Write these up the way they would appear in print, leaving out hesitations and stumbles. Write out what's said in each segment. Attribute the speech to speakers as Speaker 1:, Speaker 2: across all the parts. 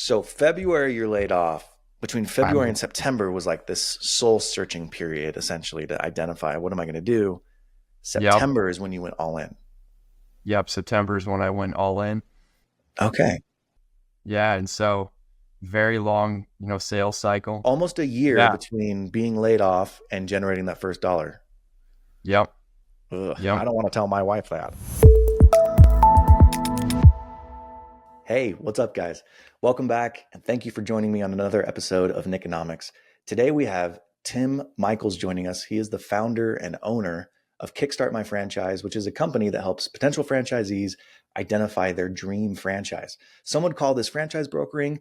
Speaker 1: So February, you're laid off. Between February
Speaker 2: I'm,
Speaker 1: and September was like this soul searching period, essentially, to identify what am I going to do.
Speaker 2: yep,
Speaker 1: September is when you went all in.
Speaker 2: yep. September is when I went all in.
Speaker 1: Okay.
Speaker 2: Yeah, and so very long, sales cycle.
Speaker 1: Almost a year
Speaker 2: Yeah,
Speaker 1: between being laid off and generating that first dollar.
Speaker 2: yep,
Speaker 1: Ugh, I
Speaker 2: yep.
Speaker 1: don't want to tell my wife that. Hey, what's up, guys? Welcome back, and thank you for joining me on another episode of Niconomics. Today we have Tim Michaels joining us. He is the founder and owner of Kickstart My Franchise, which is a company that helps potential franchisees identify their dream franchise. Some would call this franchise brokering.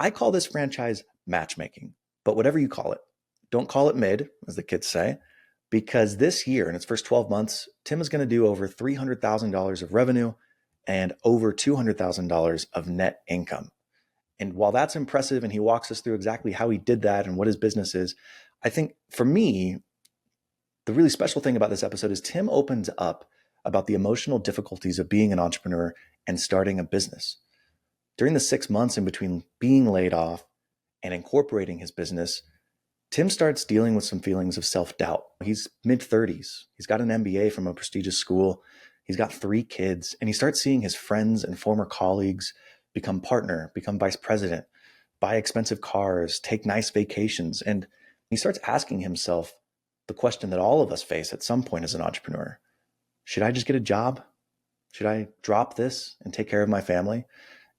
Speaker 1: I call this franchise matchmaking, but whatever you call it, don't call it mid, as the kids say, because this year, in its first 12 months, Tim is going to do over $300,000 of revenue and over $200,000 of net income. And while that's impressive, and he walks us through exactly how he did that and what his business is, I think for me, the really special thing about this episode is Tim opens up about the emotional difficulties of being an entrepreneur and starting a business. During the 6 months in between being laid off and incorporating his business, Tim starts dealing with some feelings of self-doubt. He's mid-30s. He's got an MBA from a prestigious school. He's got 3 kids, and he starts seeing his friends and former colleagues become partner, become vice president, buy expensive cars, take nice vacations. And he starts asking himself the question that all of us face at some point as an entrepreneur. Should I just get a job? Should I drop this and take care of my family?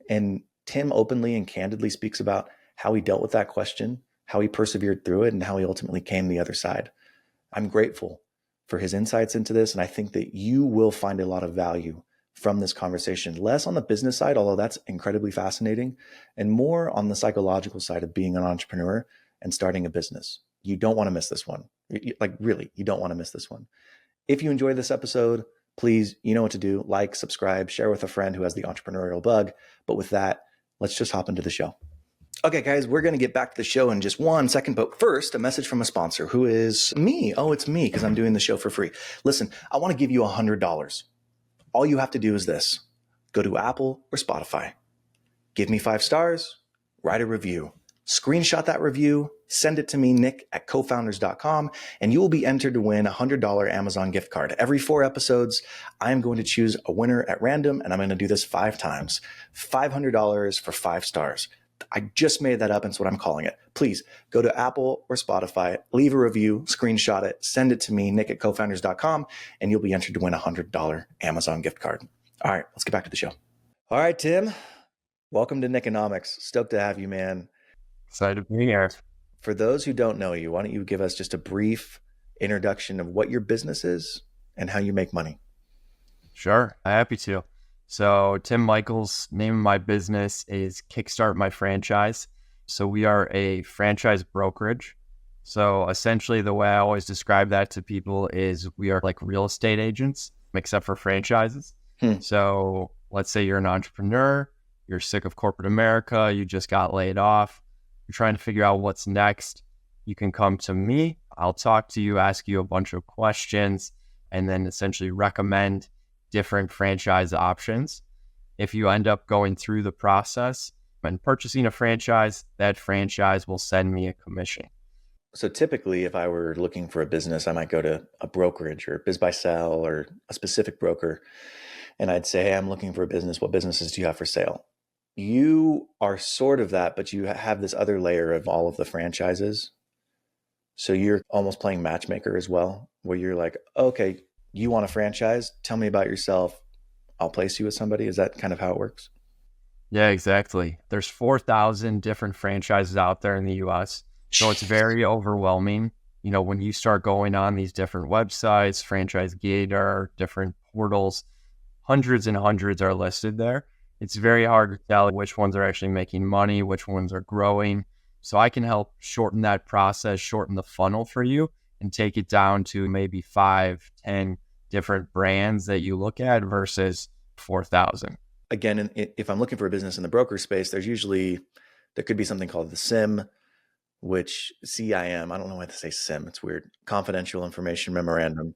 Speaker 1: And Tim openly and candidly speaks about how he dealt with that question, how he persevered through it, and how he ultimately came the other side. I'm grateful for his insights into this, and I think that you will find a lot of value from this conversation, less on the business side, although that's incredibly fascinating, and more on the psychological side of being an entrepreneur and starting a business. You don't want to miss this one. Really, you don't want to miss this one. If you enjoyed this episode, please, you know what to do. Like, subscribe, share with a friend who has the entrepreneurial bug. But with that, let's just hop into the show. Okay, guys, we're going to get back to the show in just 1 second. But first, a message from a sponsor who is me. Oh, it's me because I'm doing the show for free. Listen, I want to give you $100. All you have to do is this. Go to Apple or Spotify. Give me 5 stars. Write a review. Screenshot that review, send it to me, nick@cofounders.com, and you will be entered to win a $100 Amazon gift card. Every 4 episodes, I am going to choose a winner at random, and I'm going to do this 5 times. $500 for 5 stars. I just made that up, and it's what I'm calling it. Please go to Apple or Spotify, leave a review, screenshot it, send it to me, nick@cofounders.com, and you'll be entered to win a $100 Amazon gift card. All right, let's get back to the show. All right, Tim, welcome to Niconomics. Stoked to have you, man.
Speaker 2: Excited to be here.
Speaker 1: For those who don't know you, why don't you give us just a brief introduction of what your business is and how you make money?
Speaker 2: Sure, happy to. So Tim Michaels, name of my business is Kickstart My Franchise. So we are a franchise brokerage. So essentially the way I always describe that to people is we are like real estate agents, except for franchises. So let's say you're an entrepreneur, you're sick of corporate America, you just got laid off, you're trying to figure out what's next. You can come to me. I'll talk to you, ask you a bunch of questions, and then essentially recommend different franchise options. If you end up going through the process and purchasing a franchise, that franchise will send me a commission.
Speaker 1: So typically, if I were looking for a business, I might go to a brokerage or Biz Buy Sell or a specific broker, and I'd say, hey, I'm looking for a business. What businesses do you have for sale? You are sort of that, but you have this other layer of all of the franchises. So you're almost playing matchmaker as well, where you're like, okay, you want a franchise? Tell me about yourself. I'll place you with somebody. Is that kind of how it works?
Speaker 2: Yeah, exactly. There's 4,000 different franchises out there in the US. So it's very overwhelming. When you start going on these different websites, Franchise Gator, different portals, hundreds and hundreds are listed there. It's very hard to tell which ones are actually making money, which ones are growing. So I can help shorten that process, shorten the funnel for you, and take it down to maybe 5, 10 different brands that you look at versus 4,000.
Speaker 1: Again, if I'm looking for a business in the broker space, there could be something called the SIM, which CIM, I don't know why to say SIM, it's weird, confidential information memorandum,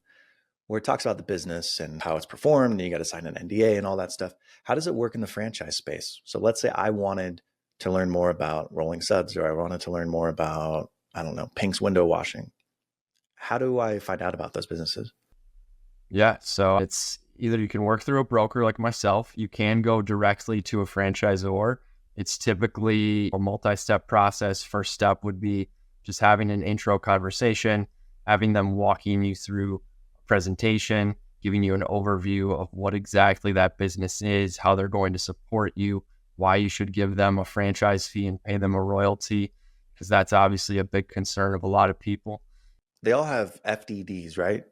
Speaker 1: where it talks about the business and how it's performed, and you got to sign an NDA and all that stuff. How does it work in the franchise space? So let's say I wanted to learn more about rolling suds, or I wanted to learn more about, I don't know, Pink's window washing. How do I find out about those businesses?
Speaker 2: Yeah. So it's either you can work through a broker like myself, you can go directly to a franchisor. It's typically a multi-step process. First step would be just having an intro conversation, having them walking you through a presentation, giving you an overview of what exactly that business is, how they're going to support you, why you should give them a franchise fee and pay them a royalty, because that's obviously a big concern of a lot of people.
Speaker 1: They all have FDDs, right?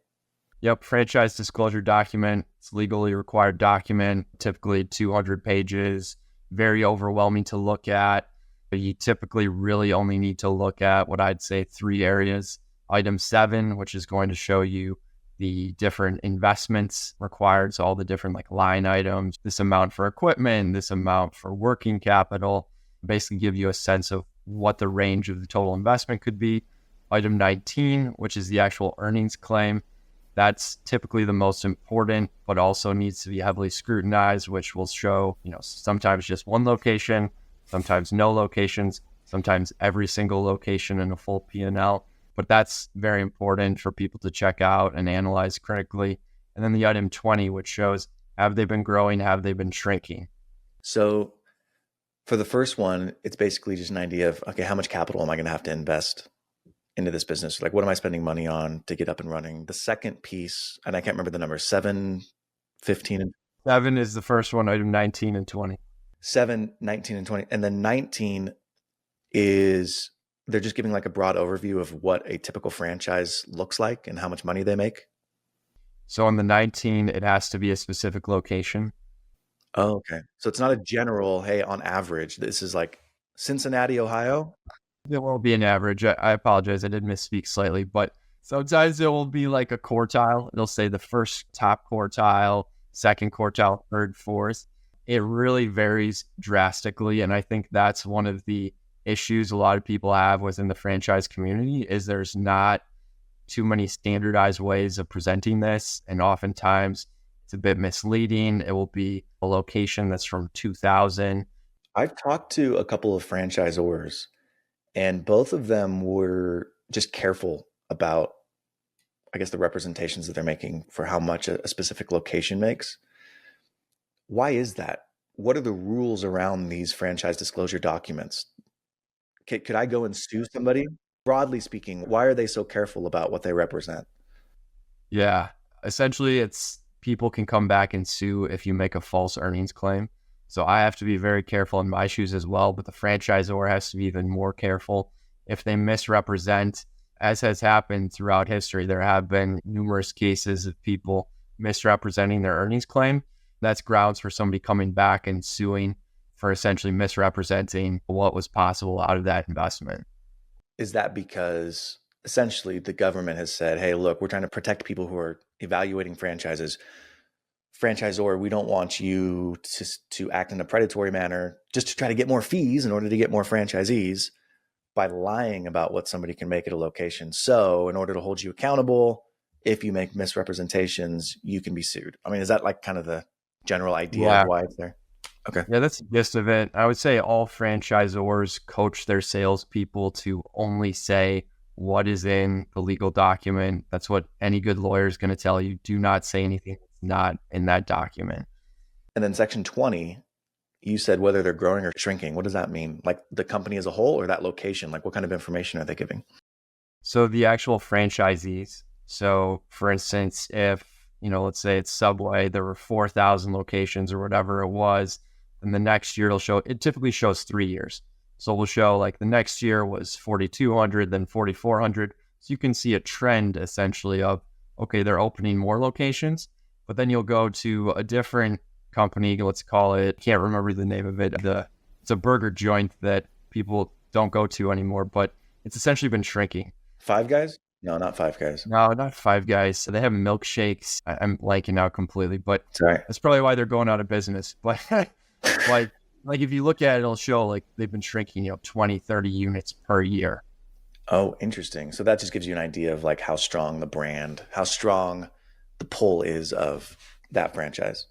Speaker 2: Yep, franchise disclosure document. It's a legally required document, typically 200 pages, very overwhelming to look at. But you typically really only need to look at what I'd say 3 areas. Item 7, which is going to show you the different investments required. So all the different like line items, this amount for equipment, this amount for working capital, basically give you a sense of what the range of the total investment could be. Item 19, which is the actual earnings claim. That's typically the most important, but also needs to be heavily scrutinized, which will show, sometimes just one location, sometimes no locations, sometimes every single location in a full P&L. But that's very important for people to check out and analyze critically. And then the item 20, which shows, have they been growing? Have they been shrinking?
Speaker 1: So for the first one, it's basically just an idea of, okay, how much capital am I going to have to invest into this business? Like, what am I spending money on to get up and running? The second piece, and I can't remember the number, 7, 15, and
Speaker 2: 7 is the first one, item 19 and 20.
Speaker 1: 7, 19, and 20. And then 19 is they're just giving like a broad overview of what a typical franchise looks like and how much money they make.
Speaker 2: So on the 19, it has to be a specific location.
Speaker 1: Oh, okay. So it's not a general, hey, on average, this is like Cincinnati, Ohio.
Speaker 2: It won't be an average. I apologize. I did misspeak slightly, but sometimes it will be like a quartile. It'll say the first top quartile, second quartile, third, fourth. It really varies drastically. And I think that's one of the issues a lot of people have within the franchise community is there's not too many standardized ways of presenting this. And oftentimes it's a bit misleading. It will be a location that's from 2000.
Speaker 1: I've talked to a couple of franchisors, and both of them were just careful about, I guess, the representations that they're making for how much a specific location makes. Why is that? What are the rules around these franchise disclosure documents? Could I go and sue somebody? Broadly speaking, why are they so careful about what they represent?
Speaker 2: Yeah. Essentially, it's people can come back and sue if you make a false earnings claim. So I have to be very careful in my shoes as well, but the franchisor has to be even more careful if they misrepresent, as has happened throughout history. There have been numerous cases of people misrepresenting their earnings claim. That's grounds for somebody coming back and suing for essentially misrepresenting what was possible out of that investment.
Speaker 1: Is that because essentially the government has said, hey, look, we're trying to protect people who are evaluating franchises. Franchisor, we don't want you to act in a predatory manner just to try to get more fees in order to get more franchisees by lying about what somebody can make at a location. So in order to hold you accountable, if you make misrepresentations, you can be sued. I mean, is that like kind of the general idea of why it's there? Okay.
Speaker 2: Yeah, that's the gist of it. I would say all franchisors coach their salespeople to only say what is in the legal document. That's what any good lawyer is going to tell you. Do not say anything that's not in that document.
Speaker 1: And then section 20, you said whether they're growing or shrinking. What does that mean? Like the company as a whole or that location? Like what kind of information are they giving?
Speaker 2: So the actual franchisees. So for instance, if, let's say it's Subway, there were 4,000 locations or whatever it was, and the next year it typically shows 3 years. So we'll show like the next year was 4,200, then 4,400. So you can see a trend essentially of, okay, they're opening more locations, but then you'll go to a different company, let's call it, can't remember the name of it. It's a burger joint that people don't go to anymore, but it's essentially been shrinking.
Speaker 1: Five Guys? No, not Five Guys.
Speaker 2: No, not Five Guys. They have milkshakes. I'm blanking out completely, but
Speaker 1: Sorry.
Speaker 2: that's probably why they're going out of business. But like if you look at it, it'll show like they've been shrinking, 20, 30 units per year.
Speaker 1: Oh, interesting. So that just gives you an idea of like how strong the brand, how strong the pull is of that franchise.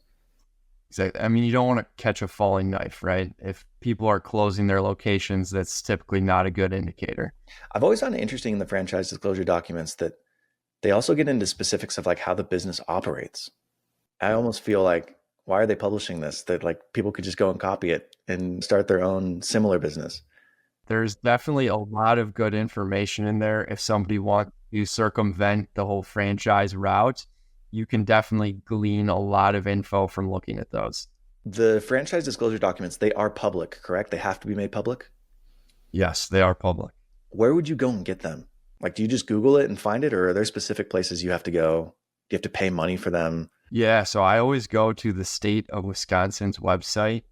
Speaker 2: Exactly. I mean, you don't want to catch a falling knife, right? If people are closing their locations, that's typically not a good indicator.
Speaker 1: I've always found it interesting in the franchise disclosure documents that they also get into specifics of like how the business operates. I almost feel like, why are they publishing this? That like people could just go and copy it and start their own similar business.
Speaker 2: There's definitely a lot of good information in there. If somebody wants to circumvent the whole franchise route, you can definitely glean a lot of info from looking at those.
Speaker 1: The franchise disclosure documents, they are public, correct? They have to be made public.
Speaker 2: Yes, they are public.
Speaker 1: Where would you go and get them? Like, do you just Google it and find it, or are there specific places you have to go? Do you have to pay money for them?
Speaker 2: Yeah, so I always go to the state of Wisconsin's website.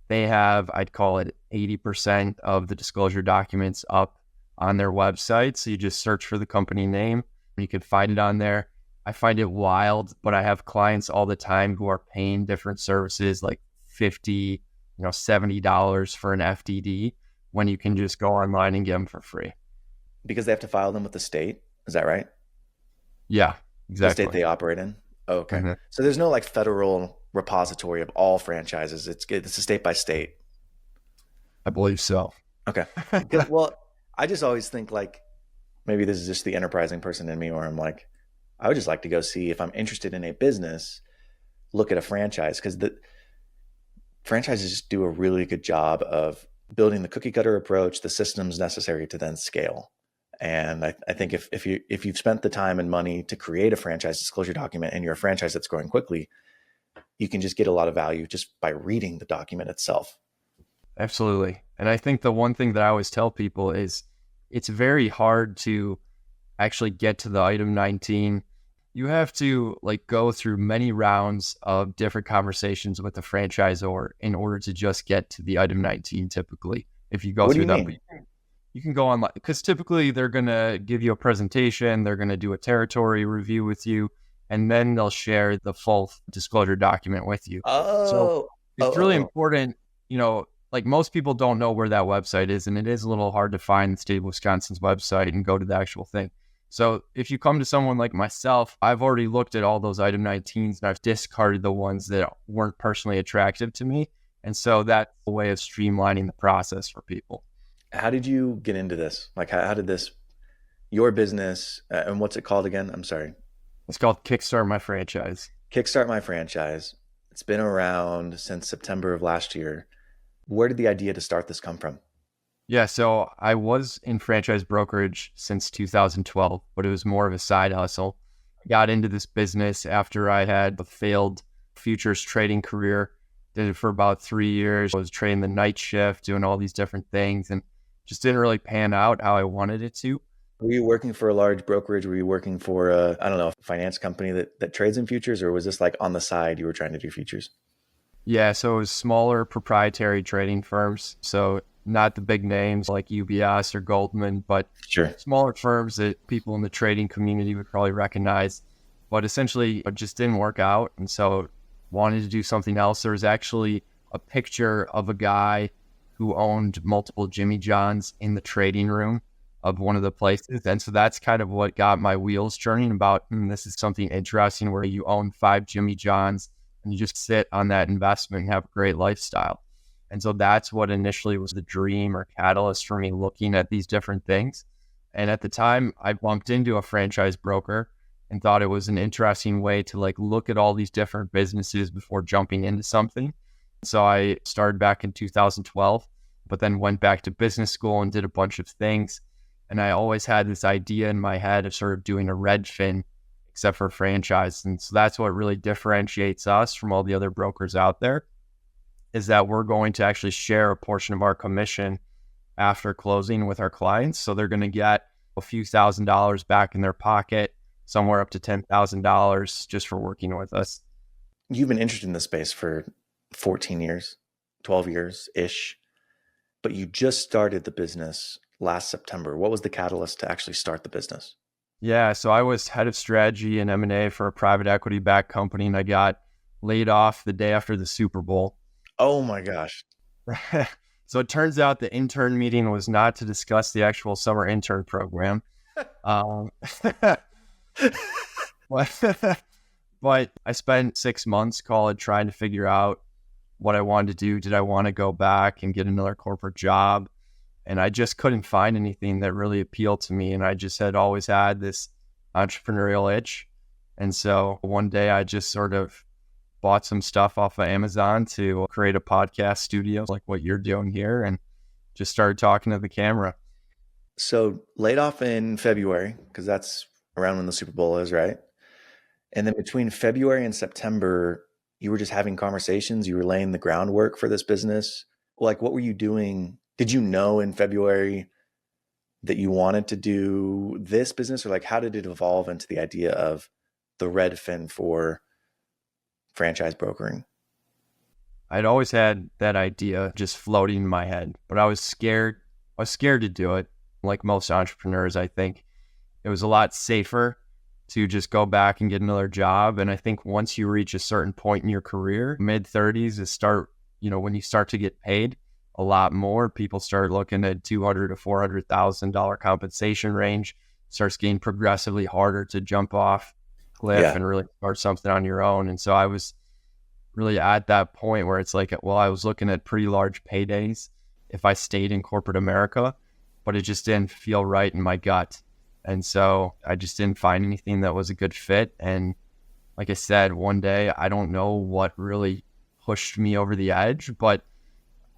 Speaker 2: They have, I'd call it 80% of the disclosure documents up on their website. So you just search for the company name, and you can find it on there. I find it wild, but I have clients all the time who are paying different services like $50, $70 for an FDD when you can just go online and get them for free.
Speaker 1: Because they have to file them with the state. Is that right?
Speaker 2: Yeah,
Speaker 1: The state
Speaker 2: exactly.
Speaker 1: they operate in? Oh, okay.
Speaker 2: Mhm.
Speaker 1: So there's no like federal repository of all franchises. It's a state by state.
Speaker 2: I believe so.
Speaker 1: Okay. Well, I just always think like maybe this is just the enterprising person in me, or I'm like, I would just like to go see if I'm interested in a business, look at a franchise, because the franchises just do a really good job of building the cookie cutter approach, the systems necessary to then scale. And I think if you've spent the time and money to create a franchise disclosure document and you're a franchise that's growing quickly, you can just get a lot of value just by reading the document itself.
Speaker 2: Absolutely. And I think the one thing that I always tell people is it's very hard to actually get to the item 19. You have to like go through many rounds of different conversations with the franchisor in order to just get to the item 19 typically. If you go
Speaker 1: What do
Speaker 2: through
Speaker 1: you
Speaker 2: them,
Speaker 1: mean?
Speaker 2: you can go online because typically they're going to give you a presentation, they're going to do a territory review with you, and then they'll share the full disclosure document with you. So
Speaker 1: Oh, oh,
Speaker 2: it's
Speaker 1: oh,
Speaker 2: really
Speaker 1: oh.
Speaker 2: important, like most people don't know where that website is, and it is a little hard to find the state of Wisconsin's website and go to the actual thing. So if you come to someone like myself, I've already looked at all those item 19s and I've discarded the ones that weren't personally attractive to me. And so that's a way of streamlining the process for people.
Speaker 1: How did you get into this? Like, how did this, your business, and what's it called again? I'm sorry.
Speaker 2: It's called Kickstart My Franchise.
Speaker 1: Kickstart My Franchise. It's been around since September of last year. Where did the idea to start this come from?
Speaker 2: Yeah, so I was in franchise brokerage since 2012, but it was more of a side hustle. I got into this business after I had a failed futures trading career. Did it for about 3 years. I was trading the night shift, doing all these different things, and just didn't really pan out how I wanted it to.
Speaker 1: Were you working for a large brokerage? Were you working for a, I don't know, a finance company that trades in futures, or was this like on the side you were trying to do futures?
Speaker 2: Yeah, so it was smaller proprietary trading firms. So not the big names like UBS or Goldman, but
Speaker 1: Sure.
Speaker 2: smaller firms that people in the trading community would probably recognize. But essentially, it just didn't work out. And so wanted to do something else. There was actually a picture of a guy who owned multiple Jimmy Johns in the trading room of one of the places. And so that's kind of what got my wheels turning about, this is something interesting where you own 5 Jimmy Johns and you just sit on that investment and have a great lifestyle. And so that's what initially was the dream or catalyst for me looking at these different things. And at the time, I bumped into a franchise broker and thought it was an interesting way to like look at all these different businesses before jumping into something. So I started back in 2012, but then went back to business school and did a bunch of things. And I always had this idea in my head of sort of doing a Redfin, except for franchise. And so that's what really differentiates us from all the other brokers out there, is that we're going to actually share a portion of our commission after closing with our clients. So they're going to get a few $1,000s back in their pocket, somewhere up to $10,000 just for working with us.
Speaker 1: You've been interested in this space for 14 years, 12 years-ish, but you just started the business last September. What was the catalyst to actually start the business?
Speaker 2: Yeah, so I was head of strategy and M&A for a private equity-backed company, and I got laid off the day after the Super Bowl.
Speaker 1: Oh my gosh.
Speaker 2: So it turns out the intern meeting was not to discuss the actual summer intern program. But I spent 6 months, call it, trying to figure out what I wanted to do. Did I want to go back and get another corporate job? And I just couldn't find anything that really appealed to me. And I just had always had this entrepreneurial itch. And so one day I just sort of bought some stuff off of Amazon to create a podcast studio like what you're doing here, and just started talking to the camera.
Speaker 1: So laid off in February, because that's around when the Super Bowl is, right? And then between February and September, you were just having conversations, you were laying the groundwork for this business. Like, what were you doing? Did you know in February that you wanted to do this business, or like, how did it evolve into the idea of the Redfin for franchise brokering?
Speaker 2: I'd always had that idea just floating in my head, but I was scared. I was scared to do it. Like most entrepreneurs, I think it was a lot safer to just go back and get another job. And I think once you reach a certain point in your career, mid-30s is when you start to get paid a lot more, people start looking at $200,000 to $400,000 compensation range. Starts getting progressively harder to jump off cliff and really start something on your own. And so I was really at that point where it's like, well, I was looking at pretty large paydays if I stayed in corporate America, but it just didn't feel right in my gut. And so I just didn't find anything that was a good fit. And like I said, one day, I don't know what really pushed me over the edge, but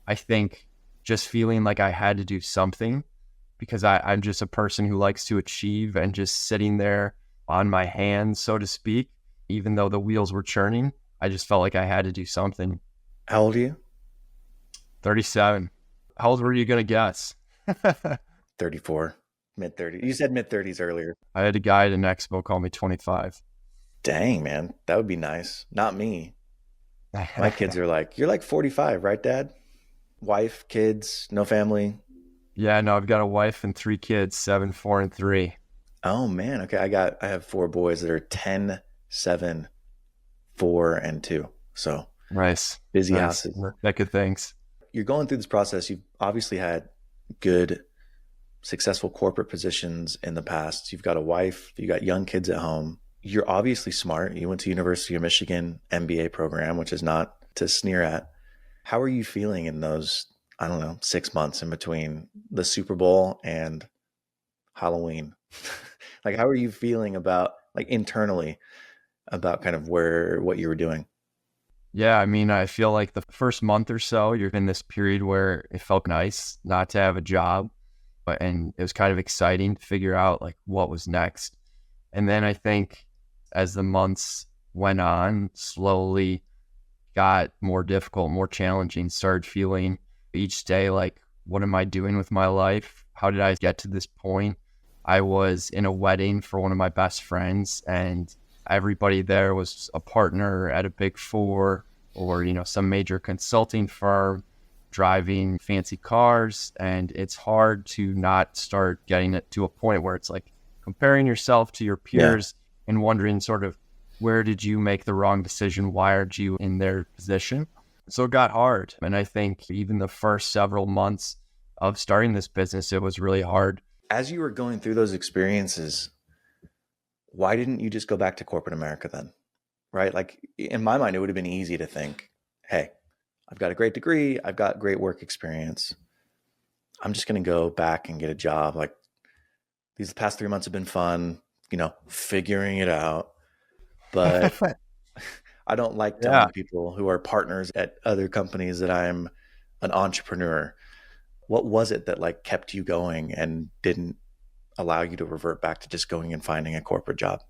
Speaker 2: I think just feeling like I had to do something, because I'm just a person who likes to achieve, and just sitting there on my hands, so to speak, even though the wheels were churning, I just felt like I had to do something.
Speaker 1: How old are you?
Speaker 2: 37. How old were you going to guess?
Speaker 1: 34, mid-30s. You said mid-30s earlier.
Speaker 2: I had a guy at an expo call me 25.
Speaker 1: Dang, man. That would be nice. Not me. My kids are like, you're like 45, right, Dad? Wife, kids, no family?
Speaker 2: Yeah, no, I've got a wife and 3 kids, 7, 4, and 3.
Speaker 1: Oh, man. Okay, I have 4 boys that are 10, 7, 4, and 2. So
Speaker 2: nice.
Speaker 1: Busy houses.
Speaker 2: Mecca things.
Speaker 1: You're going through this process. You've obviously had good, successful corporate positions in the past. You've got a wife. You got young kids at home. You're obviously smart. You went to University of Michigan MBA program, which is not to sneer at. How are you feeling in those, 6 months in between the Super Bowl and Halloween? Like, how are you feeling about, like, internally about kind of what you were doing?
Speaker 2: Yeah, I mean, I feel like the first month or so, you're in this period where it felt nice not to have a job, and it was kind of exciting to figure out like what was next. And then I think as the months went on, slowly got more difficult, more challenging, started feeling each day like, what am I doing with my life? How did I get to this point? I was in a wedding for one of my best friends, and everybody there was a partner at a big 4 or, some major consulting firm, driving fancy cars. And it's hard to not start getting it to a point where it's like comparing yourself to your peers and wondering sort of, where did you make the wrong decision? Why aren't you in their position? So it got hard. And I think even the first several months of starting this business, it was really hard.
Speaker 1: As you were going through those experiences, why didn't you just go back to corporate America then? Right? Like, in my mind, it would have been easy to think, hey, I've got a great degree. I've got great work experience. I'm just going to go back and get a job. Like, these past 3 months have been fun, figuring it out. But I don't like telling people who are partners at other companies that I'm an entrepreneur. What was it that like kept you going and didn't allow you to revert back to just going and finding a corporate job?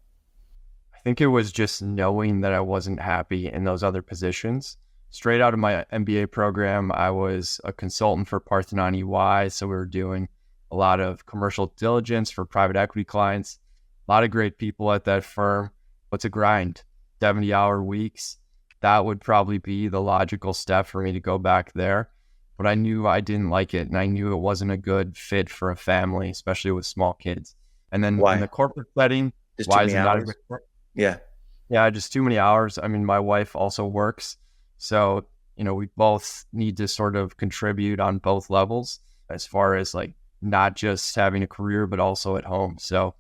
Speaker 2: I think it was just knowing that I wasn't happy in those other positions. Straight out of my MBA program, I was a consultant for Parthenon EY. So we were doing a lot of commercial diligence for private equity clients, a lot of great people at that firm. It's a grind, 70-hour weeks. That would probably be the logical step for me to go back there. But I knew I didn't like it, and I knew it wasn't a good fit for a family, especially with small kids. And then in the corporate setting,
Speaker 1: just
Speaker 2: why is it not a good fit? Yeah, just too many hours. I mean, my wife also works. So, we both need to sort of contribute on both levels as far as like not just having a career, but also at home. So,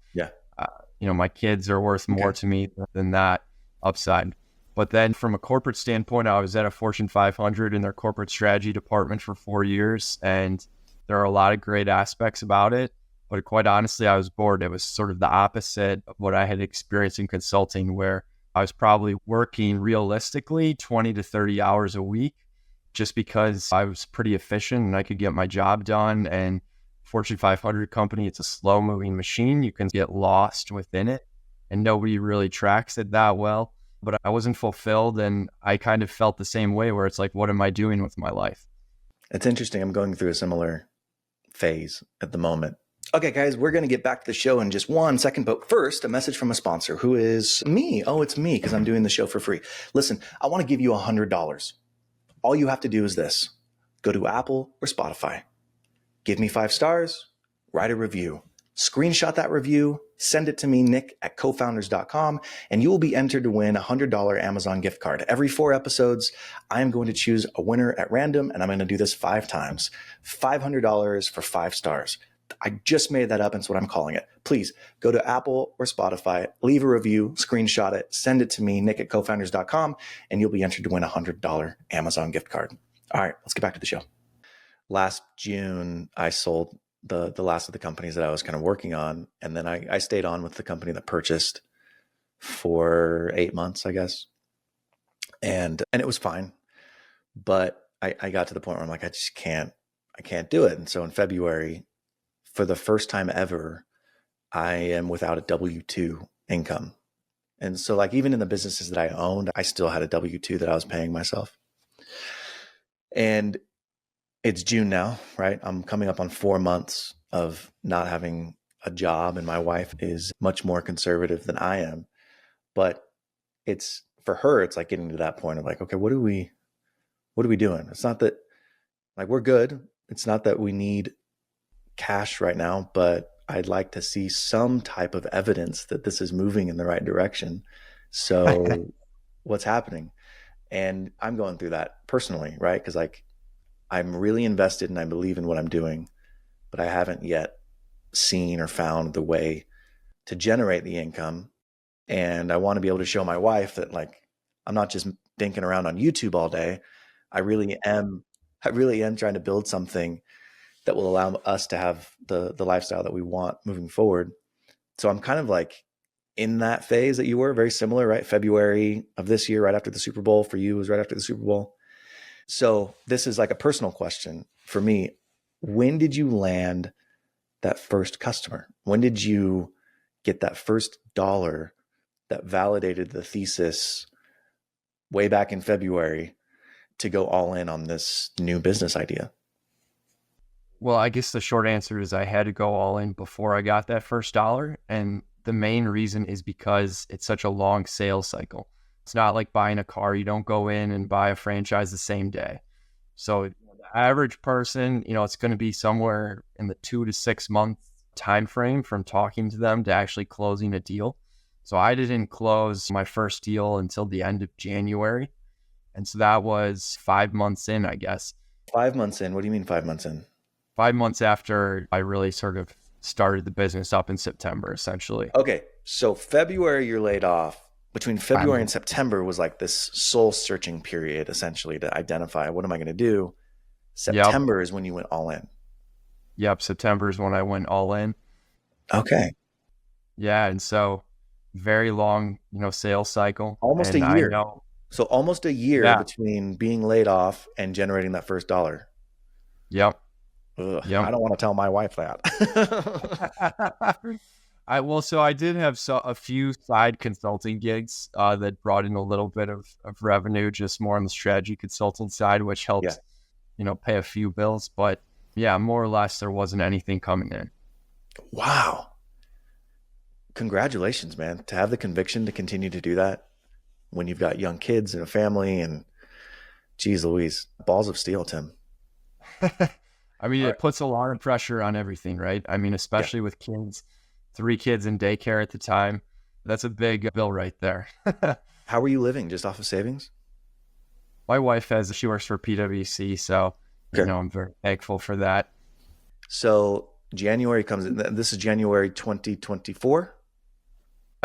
Speaker 2: my kids are worth more to me than that upside. But then from a corporate standpoint, I was at a Fortune 500 in their corporate strategy department for 4 years. And there are a lot of great aspects about it. But quite honestly, I was bored. It was sort of the opposite of what I had experienced in consulting, where I was probably working realistically 20 to 30 hours a week just because I was pretty efficient and I could get my job done. And Fortune 500 company, it's a slow moving machine. You can get lost within it and nobody really tracks it that well. But I wasn't fulfilled, and I kind of felt the same way where it's like, what am I doing with my life?
Speaker 1: It's interesting. I'm going through a similar phase at the moment. Okay, guys, we're going to get back to the show in just 1 second. But first, a message from a sponsor who is me. Oh, it's me because I'm doing the show for free. Listen, I want to give you $100. All you have to do is this. Go to Apple or Spotify. Give me 5 stars. Write a review. Screenshot that review. Send it to me, nick@cofounders.com, and you will be entered to win a $100 Amazon gift card. Every 4 episodes, I am going to choose a winner at random, and I'm going to do this 5 times. $500 for 5 stars. I just made that up, and it's what I'm calling it. Please go to Apple or Spotify, leave a review, screenshot it, send it to me, nick@cofounders.com, and you'll be entered to win a $100 Amazon gift card. All right, let's get back to the show. Last June, I sold the last of the companies that I was kind of working on. And then I stayed on with the company that purchased for 8 months, I guess. And it was fine. But I got to the point where I'm like, I can't do it. And so in February, for the first time ever, I am without a W-2 income. And so like even in the businesses that I owned, I still had a W-2 that I was paying myself. And it's June now, right? I'm coming up on 4 months of not having a job, and my wife is much more conservative than I am. But it's for her, it's like getting to that point of like, okay, what are we doing? It's not that like we're good. It's not that we need cash right now, but I'd like to see some type of evidence that this is moving in the right direction. So what's happening? And I'm going through that personally, right? Because like I'm really invested and I believe in what I'm doing, but I haven't yet seen or found the way to generate the income. And I want to be able to show my wife that like, I'm not just dinking around on YouTube all day. I really am trying to build something that will allow us to have the lifestyle that we want moving forward. So I'm kind of like in that phase that you were, very similar, right? February of this year, right after the Super Bowl. For you, it was right after the Super Bowl. So this is like a personal question for me. When did you land that first customer? When did you get that first dollar that validated the thesis way back in February to go all in on this new business idea?
Speaker 2: Well, I guess the short answer is I had to go all in before I got that first dollar. And the main reason is because it's such a long sales cycle. It's not like buying a car. You don't go in and buy a franchise the same day. So the average person, it's going to be somewhere in the 2 to 6 month time frame from talking to them to actually closing a deal. So I didn't close my first deal until the end of January. And so that was 5 months in, I guess.
Speaker 1: 5 months in? What do you mean 5 months in?
Speaker 2: 5 months after I really sort of started the business up in September, essentially.
Speaker 1: Okay. So February, you're laid off. Between February and September was like this soul searching period, essentially, to identify what am I going to do. September is when you went all in.
Speaker 2: Yep. September is when I went all in.
Speaker 1: Okay.
Speaker 2: Yeah. And so very long, sales cycle.
Speaker 1: Almost a year. So almost a year between being laid off and generating that first dollar.
Speaker 2: Yep.
Speaker 1: Ugh, yep. I don't want to tell my wife that.
Speaker 2: So I did have a few side consulting gigs that brought in a little bit of revenue, just more on the strategy consulting side, which helped, pay a few bills. But yeah, more or less, there wasn't anything coming in.
Speaker 1: Wow. Congratulations, man. To have the conviction to continue to do that when you've got young kids and a family and geez Louise, balls of steel, Tim.
Speaker 2: I mean, it puts a lot of pressure on everything, right? I mean, especially with kids, 3 kids in daycare at the time. That's a big bill right there.
Speaker 1: How are you living? Just off of savings?
Speaker 2: My wife she works for PwC, so, I'm very thankful for that.
Speaker 1: So January comes in. This is January 2024?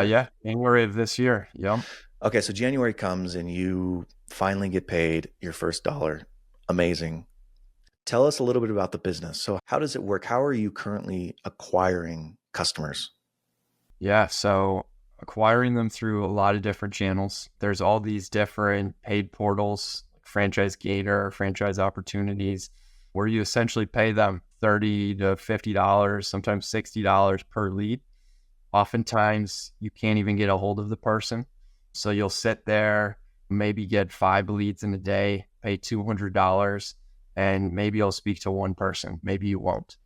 Speaker 2: Yeah, January of this year. Yep.
Speaker 1: Okay, so January comes and you finally get paid your first dollar. Amazing. Tell us a little bit about the business. So, how does it work? How are you currently acquiring customers?
Speaker 2: Yeah, so acquiring them through a lot of different channels. There's all these different paid portals, like Franchise Gator, Franchise Opportunities, where you essentially pay them $30 to $50, sometimes $60 per lead. Oftentimes, you can't even get a hold of the person. So you'll sit there, maybe get 5 leads in a day, pay $200, and maybe you'll speak to one person. Maybe you won't.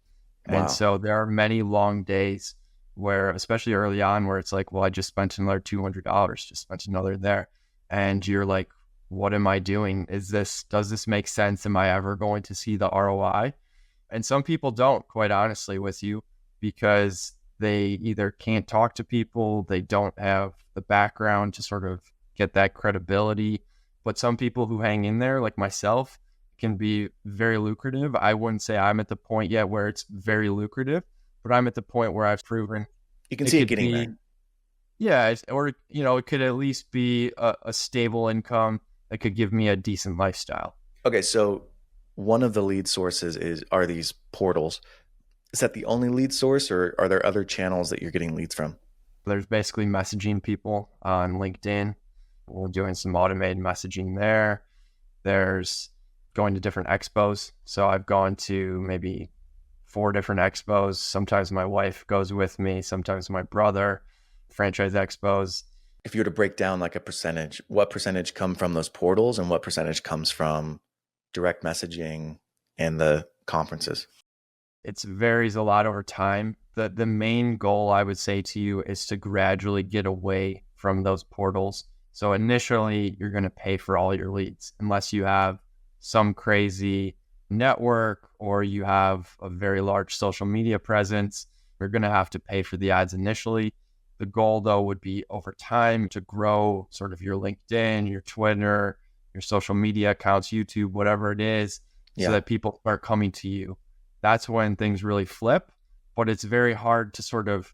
Speaker 2: And
Speaker 1: Wow.
Speaker 2: so there are many long days where, especially early on, where it's like, well, I just spent another $200, just spent another there. And you're like, what am I doing? Does this make sense? Am I ever going to see the ROI? And some people don't, quite honestly, with you, because they either can't talk to people, they don't have the background to sort of get that credibility. But some people who hang in there, like myself, can be very lucrative. I wouldn't say I'm at the point yet where it's very lucrative, but I'm at the point where I've proven
Speaker 1: You can
Speaker 2: it
Speaker 1: see it
Speaker 2: could
Speaker 1: getting there.
Speaker 2: be, yeah, or, it could at least be a stable income that could give me a decent lifestyle.
Speaker 1: Okay, so one of the lead sources are these portals. Is that the only lead source, or are there other channels that you're getting leads from?
Speaker 2: There's basically messaging people on LinkedIn. We're doing some automated messaging there. There's going to different expos. So I've gone to maybe 4 different expos. Sometimes my wife goes with me, sometimes my brother, franchise expos.
Speaker 1: If you were to break down like a percentage, what percentage come from those portals and what percentage comes from direct messaging and the conferences?
Speaker 2: It varies a lot over time. The main goal, I would say to you, is to gradually get away from those portals. So initially, you're going to pay for all your leads unless you have some crazy network or you have a very large social media presence. You're going to have to pay for the ads initially. The goal, though, would be over time to grow sort of your LinkedIn, your Twitter, your social media accounts, YouTube, whatever it is, so
Speaker 1: Yeah.
Speaker 2: that people start coming to you. That's when things really flip, but it's very hard to sort of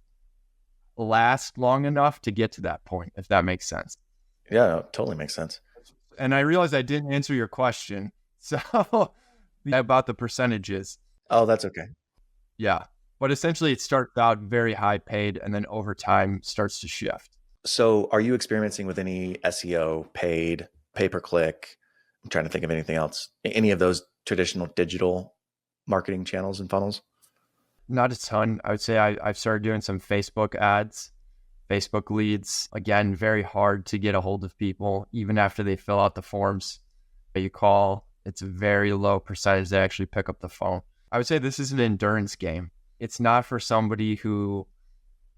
Speaker 2: last long enough to get to that point, if that makes sense.
Speaker 1: Yeah, no, totally makes sense.
Speaker 2: And I realized I didn't answer your question. So about the percentages.
Speaker 1: Oh, that's okay.
Speaker 2: Yeah. But essentially it starts out very high paid and then over time starts to shift.
Speaker 1: So are you experiencing with any SEO, paid, pay-per-click? I'm trying to think of anything else. Any of those traditional digital marketing channels and funnels?
Speaker 2: Not a ton. I would say I've started doing some Facebook ads, Facebook leads. Again, very hard to get a hold of people, even after they fill out the forms that you call. It's a very low percentage that actually pick up the phone. I would say this is an endurance game. It's not for somebody who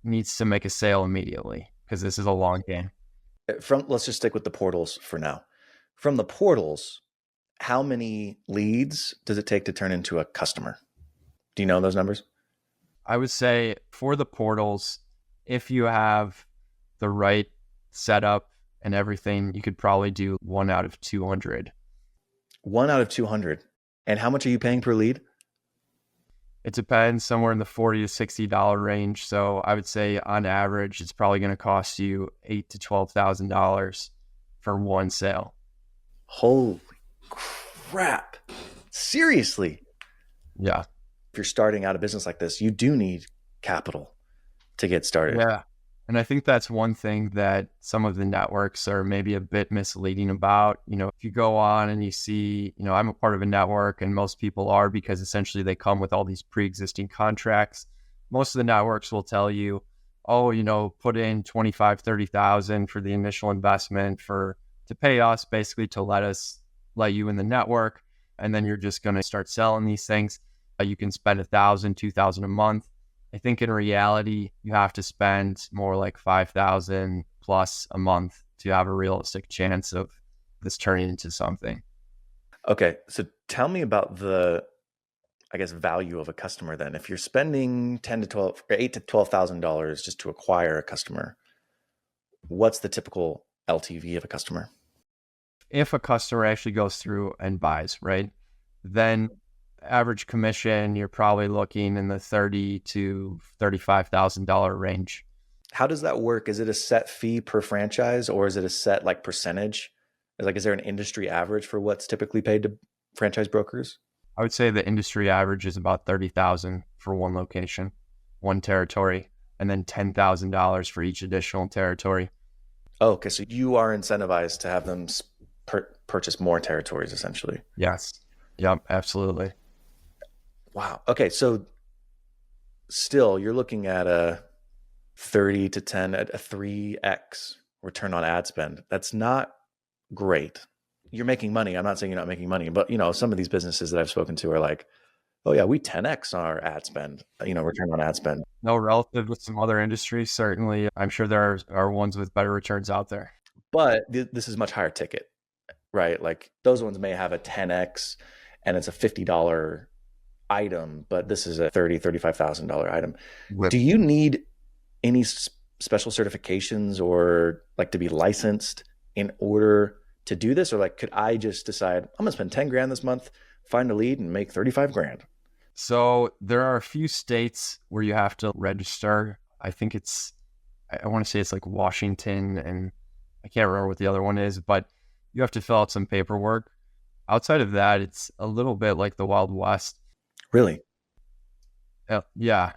Speaker 2: needs to make a sale immediately, because this is a long game.
Speaker 1: Let's just stick with the portals for now. From the portals, how many leads does it take to turn into a customer? Do you know those numbers?
Speaker 2: I would say for the portals, if you have the right setup and everything, you could probably do 1 out of 200.
Speaker 1: 1 out of 200. And how much are you paying per lead?
Speaker 2: It depends, somewhere in the $40 to $60 range. So I would say on average, it's probably going to cost you $8,000 to $12,000 for one sale.
Speaker 1: Holy crap. Seriously.
Speaker 2: Yeah.
Speaker 1: If you're starting out a business like this, you do need capital to get started.
Speaker 2: Yeah. And I think that's one thing that some of the networks are maybe a bit misleading about. If you go on and you see, I'm a part of a network and most people are, because essentially they come with all these pre-existing contracts. Most of the networks will tell you, oh, put in 25, 30,000 for the initial investment to pay us, basically to let you in the network. And then you're just going to start selling these things. You can spend 1,000, 2,000 a month. I think in reality, you have to spend more like 5,000 plus a month to have a realistic chance of this turning into something.
Speaker 1: Okay. So tell me about the, I guess, value of a customer then. If you're spending 10 to 12 or $8,000 to $12,000 just to acquire a customer, what's the typical LTV of a customer?
Speaker 2: If a customer actually goes through and buys, right, then average commission, you're probably looking in the $30,000 to $35,000 range.
Speaker 1: How does that work? Is it a set fee per franchise, or is it a set like percentage? Like, is there an industry average for what's typically paid to franchise brokers?
Speaker 2: I would say the industry average is about 30,000 for one location, one territory, and then $10,000 for each additional territory.
Speaker 1: Oh, okay. So you are incentivized to have them purchase more territories, essentially.
Speaker 2: Yes. Yep, absolutely.
Speaker 1: Wow. Okay. So still, you're looking at a 30 to 10, a 3x return on ad spend. That's not great. You're making money. I'm not saying you're not making money, but some of these businesses that I've spoken to are like, oh yeah, we 10x our ad spend, return on ad spend.
Speaker 2: No, relative with some other industries, certainly. I'm sure there are ones with better returns out there.
Speaker 1: But this is much higher ticket, right? Like those ones may have a 10x and it's a $50 item, but this is a $35,000 item. Do you need any special certifications or like to be licensed in order to do this? Or like, could I just decide I'm gonna spend 10 grand this month, find a lead and make 35 grand?
Speaker 2: So there are a few states where you have to register. I think I want to say it's like Washington, and I can't remember what the other one is, but you have to fill out some paperwork. Outside of that, it's a little bit like the Wild West.
Speaker 1: Really?
Speaker 2: Yeah.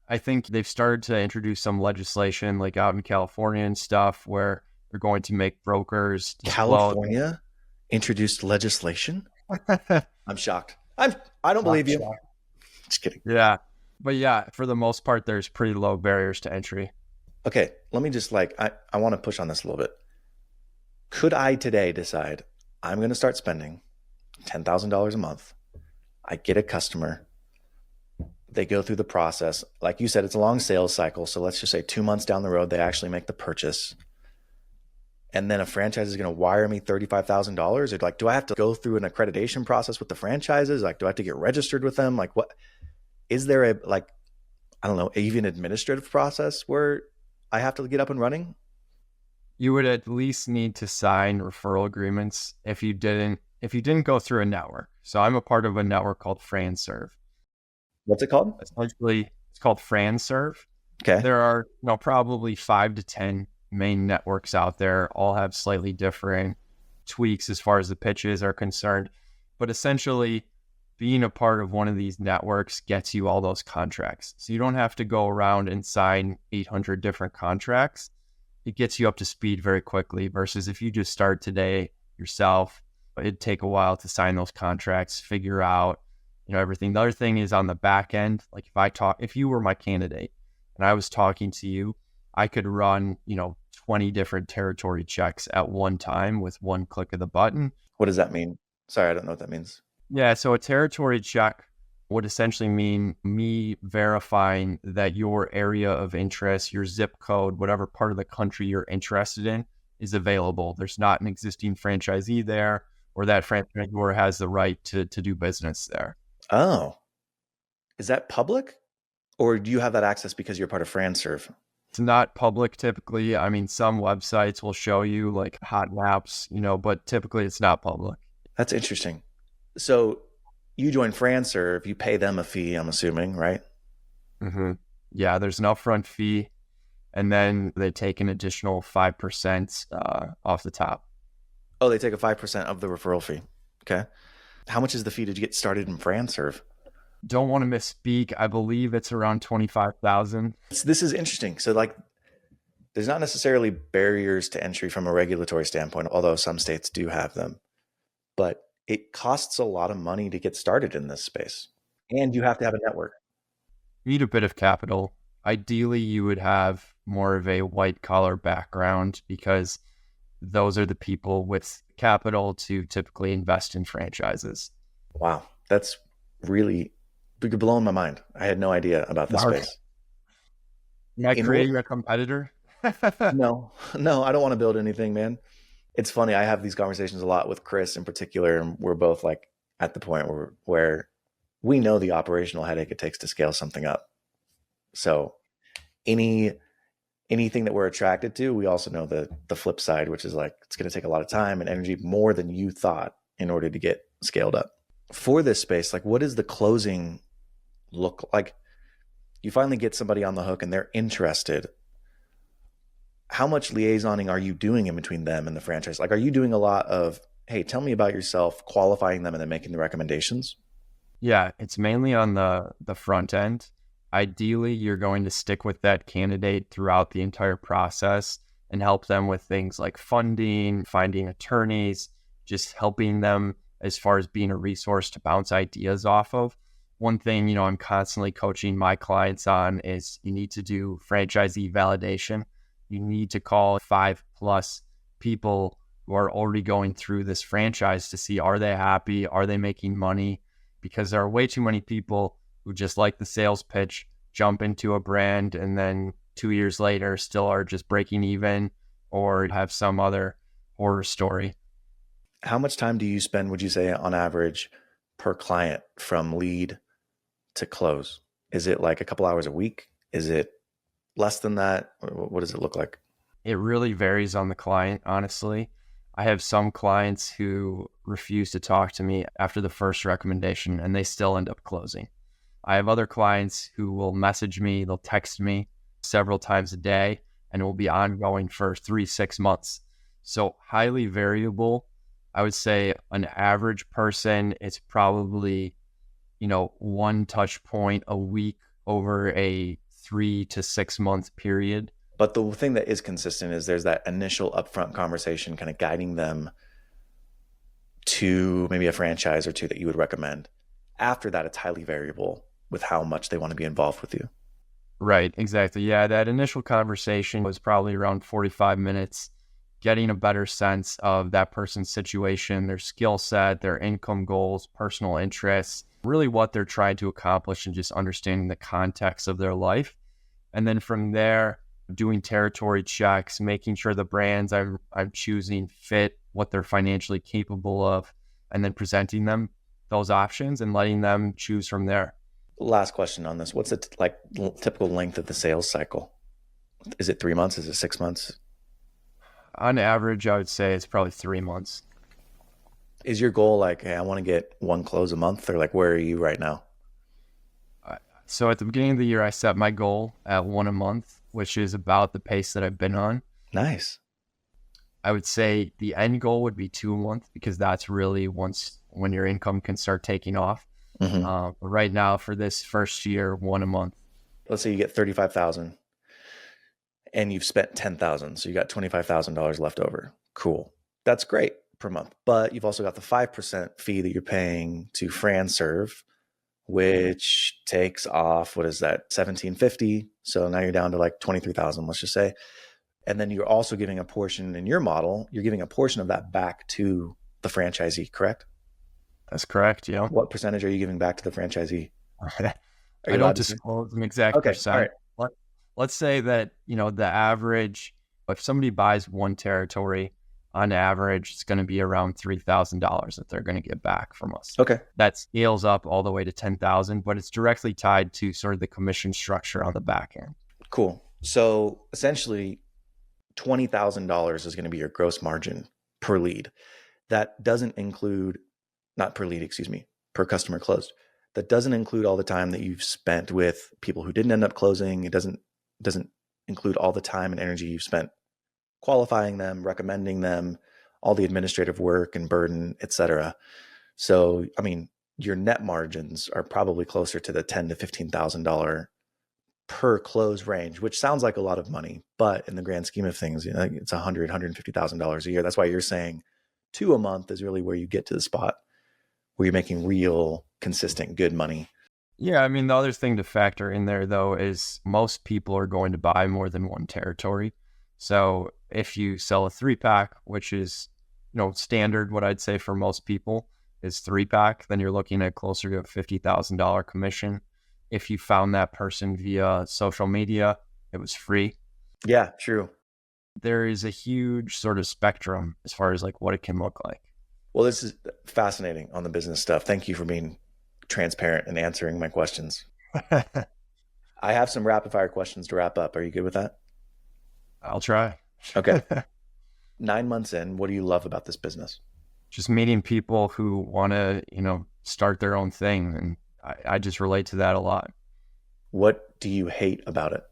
Speaker 2: I think they've started to introduce some legislation like out in California and stuff where they're going to make brokers.
Speaker 1: California introduced legislation? I'm shocked. I don't believe you. Just kidding.
Speaker 2: Yeah. But yeah, for the most part, there's pretty low barriers to entry.
Speaker 1: Okay. Let me just I want to push on this a little bit. Could I today decide I'm going to start spending $10,000 a month? I get a customer. They go through the process. Like you said, it's a long sales cycle. So let's just say 2 months down the road, they actually make the purchase. And then a franchise is going to wire me $35,000. Or like, do I have to go through an accreditation process with the franchises? Like, do I have to get registered with them? Like, what is there I don't know, even administrative process where I have to get up and running?
Speaker 2: You would at least need to sign referral agreements if you didn't go through a network. So I'm a part of a network called FranServe.
Speaker 1: What's it called?
Speaker 2: Essentially, it's called FranServe.
Speaker 1: Okay.
Speaker 2: There are probably 5 to 10 main networks out there, all have slightly different tweaks as far as the pitches are concerned. But essentially, being a part of one of these networks gets you all those contracts. So you don't have to go around and sign 800 different contracts. It gets you up to speed very quickly versus if you just start today yourself, it'd take a while to sign those contracts, figure out, everything. The other thing is on the back end, like if you were my candidate and I was talking to you, I could run, 20 different territory checks at one time with one click of the button.
Speaker 1: What does that mean? Sorry, I don't know what that means.
Speaker 2: Yeah, so a territory check would essentially mean me verifying that your area of interest, your zip code, whatever part of the country you're interested in is available. There's not an existing franchisee there, or that franchisor has the right to do business there.
Speaker 1: Oh, is that public? Or do you have that access because you're part of FranServe?
Speaker 2: It's not public typically. I mean, some websites will show you like hot maps, but typically it's not public.
Speaker 1: That's interesting. So you join FranServe, you pay them a fee, I'm assuming, right?
Speaker 2: Mm-hmm. Yeah, there's an upfront fee, and then they take an additional 5% off the top.
Speaker 1: Oh, they take a 5% of the referral fee. Okay. How much is the fee to get started in FranServe?
Speaker 2: Don't want to misspeak. I believe it's around 25,000.
Speaker 1: This is interesting. So there's not necessarily barriers to entry from a regulatory standpoint, although some states do have them. But it costs a lot of money to get started in this space. And you have to have a network.
Speaker 2: You need a bit of capital. Ideally, you would have more of a white collar background because those are the people with capital to typically invest in franchises.
Speaker 1: Wow. That's really blowing my mind. I had no idea about this space.
Speaker 2: Am I creating a competitor?
Speaker 1: No, I don't want to build anything, man. It's funny. I have these conversations a lot with Chris in particular, and we're both like at the point where we know the operational headache it takes to scale something up. So anything that we're attracted to, we also know the flip side, which is like, it's going to take a lot of time and energy, more than you thought, in order to get scaled up. For this space, like, what does the closing look like? You finally get somebody on the hook and they're interested. how much liaisoning are you doing in between them and the franchise? Like, are you doing a lot of, hey, tell me about yourself, qualifying them and then making the recommendations?
Speaker 2: Yeah, it's mainly on the front end. Ideally, you're going to stick with that candidate throughout the entire process and help them with things like funding, finding attorneys, just helping them as far as being a resource to bounce ideas off of. One thing, I'm constantly coaching my clients on is you need to do franchisee validation. You need to call 5+ people who are already going through this franchise to see, are they happy? Are they making money? Because there are way too many people who just like the sales pitch, jump into a brand, and then 2 years later still are just breaking even or have some other horror story.
Speaker 1: How much time do you spend, would you say, on average per client from lead to close? Is it like a couple hours a week? Is it less than that? What does it look like?
Speaker 2: It really varies on the client, honestly. I have some clients who refuse to talk to me after the first recommendation and they still end up closing. I have other clients who will message me, they'll text me several times a day, and it will be ongoing for 3-6 months. So highly variable. I would say an average person, it's probably, one touch point a week over a 3 to 6 month period.
Speaker 1: But the thing that is consistent is there's that initial upfront conversation kind of guiding them to maybe a franchise or two that you would recommend. After that, it's highly variable with how much they want to be involved with you.
Speaker 2: Right, exactly. Yeah, that initial conversation was probably around 45 minutes, getting a better sense of that person's situation, their skill set, their income goals, personal interests, really what they're trying to accomplish, and just understanding the context of their life. And then from there, doing territory checks, making sure the brands I'm choosing fit what they're financially capable of, and then presenting them those options and letting them choose from there.
Speaker 1: Last question on this. What's the typical length of the sales cycle? Is it 3 months? Is it 6 months?
Speaker 2: On average, I would say it's probably 3 months.
Speaker 1: Is your goal like, hey, I want to get one close a month, or like, where are you right now?
Speaker 2: So at the beginning of the year, I set my goal at one a month, which is about the pace that I've been on.
Speaker 1: Nice.
Speaker 2: I would say the end goal would be 2 a month, because that's really when your income can start taking off.
Speaker 1: Mm-hmm.
Speaker 2: But right now, for this first year, 1 a month.
Speaker 1: Let's say you get 35,000 and you've spent 10,000. So you got $25,000 left over. Cool. That's great per month. But you've also got the 5% fee that you're paying to FranServe, which takes off, what is that, 1,750. So now you're down to like 23,000, let's just say. And then you're also giving a portion in your model, you're giving a portion of that back to the franchisee, correct?
Speaker 2: That's correct. Yeah.
Speaker 1: What percentage are you giving back to the franchisee?
Speaker 2: I don't disclose an exact percent.
Speaker 1: All right.
Speaker 2: Let's say that, the average, if somebody buys one territory, on average, it's going to be around $3,000 that they're going to get back from us.
Speaker 1: Okay.
Speaker 2: That scales up all the way to 10,000, but it's directly tied to sort of the commission structure on the back end.
Speaker 1: Cool. So essentially, $20,000 is going to be your gross margin per lead. That doesn't include, not per lead, excuse me, per customer closed. That doesn't include all the time that you've spent with people who didn't end up closing. It doesn't include all the time and energy you've spent qualifying them, recommending them, all the administrative work and burden, et cetera. So, I mean, your net margins are probably closer to the $10,000 to $15,000 per close range, which sounds like a lot of money, but in the grand scheme of things, it's $100,000, $150,000 a year. That's why you're saying 2 a month is really where you get to the spot where you're making real, consistent, good money.
Speaker 2: Yeah, I mean, the other thing to factor in there, though, is most people are going to buy more than one territory. So if you sell a 3-pack, which is, standard, what I'd say for most people is 3-pack, then you're looking at closer to a $50,000 commission. If you found that person via social media, it was free.
Speaker 1: Yeah, true.
Speaker 2: There is a huge sort of spectrum as far as like what it can look like.
Speaker 1: Well, this is fascinating on the business stuff. Thank you for being transparent and answering my questions. I have some rapid fire questions to wrap up. Are you good with that?
Speaker 2: I'll try.
Speaker 1: Okay. 9 months in, what do you love about this business?
Speaker 2: Just meeting people who want to, start their own thing. And I just relate to that a lot.
Speaker 1: What do you hate about it?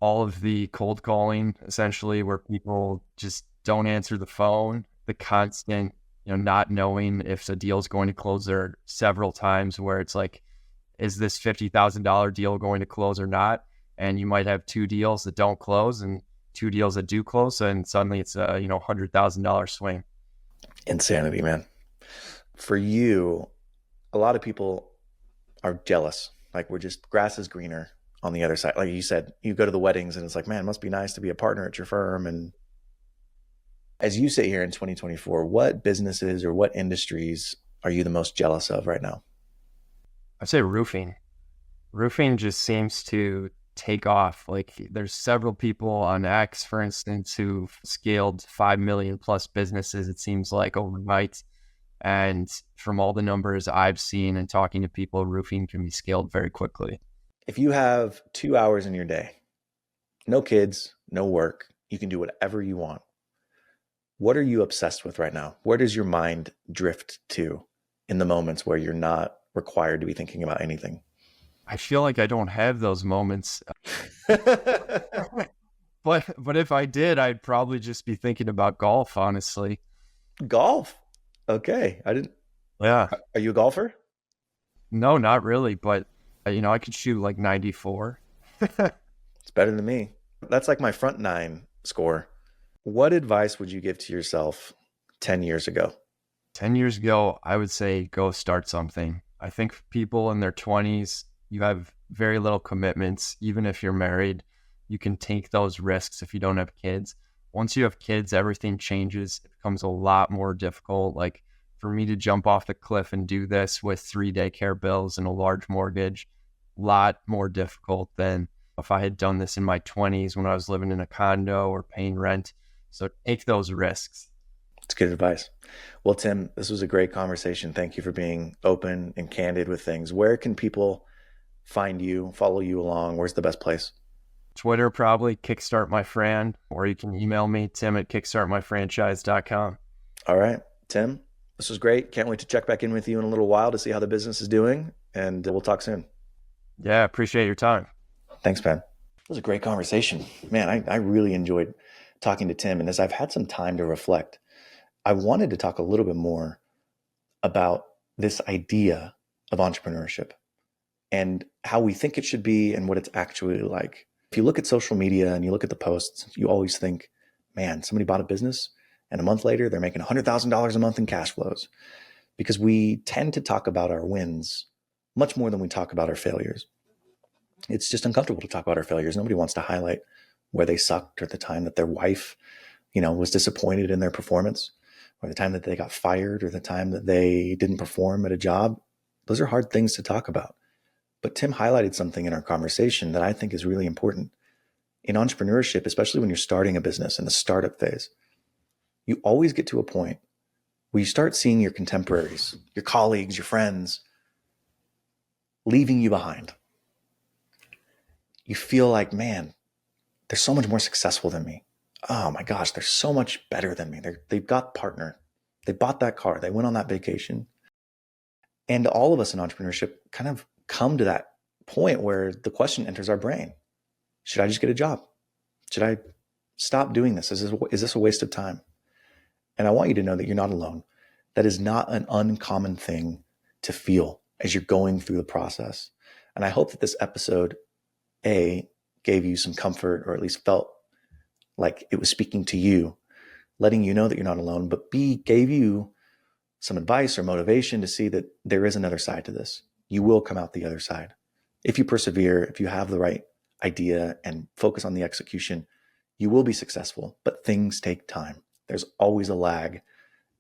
Speaker 2: all of the cold calling, essentially, where people just don't answer the phone, the constant, not knowing if the deal is going to close. There are several times where it's like, is this $50,000 deal going to close or not? And you might have two deals that don't close and two deals that do close, and suddenly it's a $100,000 swing.
Speaker 1: Insanity, man. For you, a lot of people are jealous. Like, we're just, grass is greener on the other side. Like you said, you go to the weddings and it's like, man, it must be nice to be a partner at your firm. And as you sit here in 2024, what businesses or what industries are you the most jealous of right now?
Speaker 2: I'd say roofing. Roofing just seems to take off. Like, there's several people on X, for instance, who've scaled 5 million plus businesses, it seems like, overnight. And from all the numbers I've seen and talking to people, roofing can be scaled very quickly.
Speaker 1: If you have 2 hours in your day, no kids, no work, you can do whatever you want. What are you obsessed with right now? Where does your mind drift to in the moments where you're not required to be thinking about anything?
Speaker 2: I feel like I don't have those moments. But if I did, I'd probably just be thinking about golf, honestly.
Speaker 1: Golf. Okay.
Speaker 2: Yeah.
Speaker 1: Are you a golfer?
Speaker 2: No, not really. But, I could shoot like 94.
Speaker 1: It's better than me. That's like my front nine score. What advice would you give to yourself 10 years ago?
Speaker 2: 10 years ago, I would say go start something. I think people in their 20s, you have very little commitments. Even if you're married, you can take those risks if you don't have kids. Once you have kids, everything changes. It becomes a lot more difficult. Like, for me to jump off the cliff and do this with 3 daycare bills and a large mortgage, a lot more difficult than if I had done this in my 20s when I was living in a condo or paying rent. So take those risks.
Speaker 1: It's good advice. Well, Tim, this was a great conversation. Thank you for being open and candid with things. Where can people find you, follow you along? Where's the best place?
Speaker 2: Twitter, probably, Kickstart My Fran, or you can email me, tim@kickstartmyfranchise.com.
Speaker 1: All right, Tim, this was great. Can't wait to check back in with you in a little while to see how the business is doing, and we'll talk soon.
Speaker 2: Yeah, appreciate your time.
Speaker 1: Thanks, man. It was a great conversation. Man, I really enjoyed talking to Tim, and as I've had some time to reflect, I wanted to talk a little bit more about this idea of entrepreneurship and how we think it should be and what it's actually like. If you look at social media and you look at the posts, you always think, man, somebody bought a business and a month later they're making $100,000 a month in cash flows, because we tend to talk about our wins much more than we talk about our failures. It's just uncomfortable to talk about our failures. Nobody wants to highlight where they sucked, or the time that their wife, was disappointed in their performance, or the time that they got fired, or the time that they didn't perform at a job. Those are hard things to talk about. But Tim highlighted something in our conversation that I think is really important. In entrepreneurship, especially when you're starting a business in the startup phase, you always get to a point where you start seeing your contemporaries, your colleagues, your friends leaving you behind. You feel like, man, they're so much more successful than me. Oh my gosh, they're so much better than me. They've got partner. They bought that car. They went on that vacation. And all of us in entrepreneurship kind of come to that point where the question enters our brain. Should I just get a job? Should I stop doing this? Is this a waste of time? And I want you to know that you're not alone. That is not an uncommon thing to feel as you're going through the process. And I hope that this episode, A, gave you some comfort, or at least felt like it was speaking to you, letting you know that you're not alone, but B, gave you some advice or motivation to see that there is another side to this. You will come out the other side. If you persevere, if you have the right idea and focus on the execution, you will be successful, but things take time. There's always a lag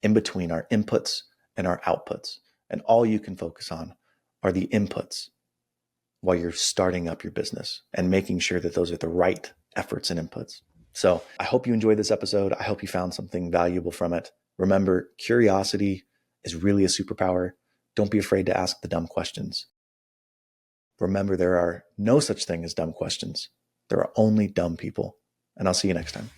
Speaker 1: in between our inputs and our outputs. And all you can focus on are the inputs while you're starting up your business and making sure that those are the right efforts and inputs. So I hope you enjoyed this episode. I hope you found something valuable from it. Remember, curiosity is really a superpower. Don't be afraid to ask the dumb questions. Remember, there are no such thing as dumb questions. There are only dumb people. And I'll see you next time.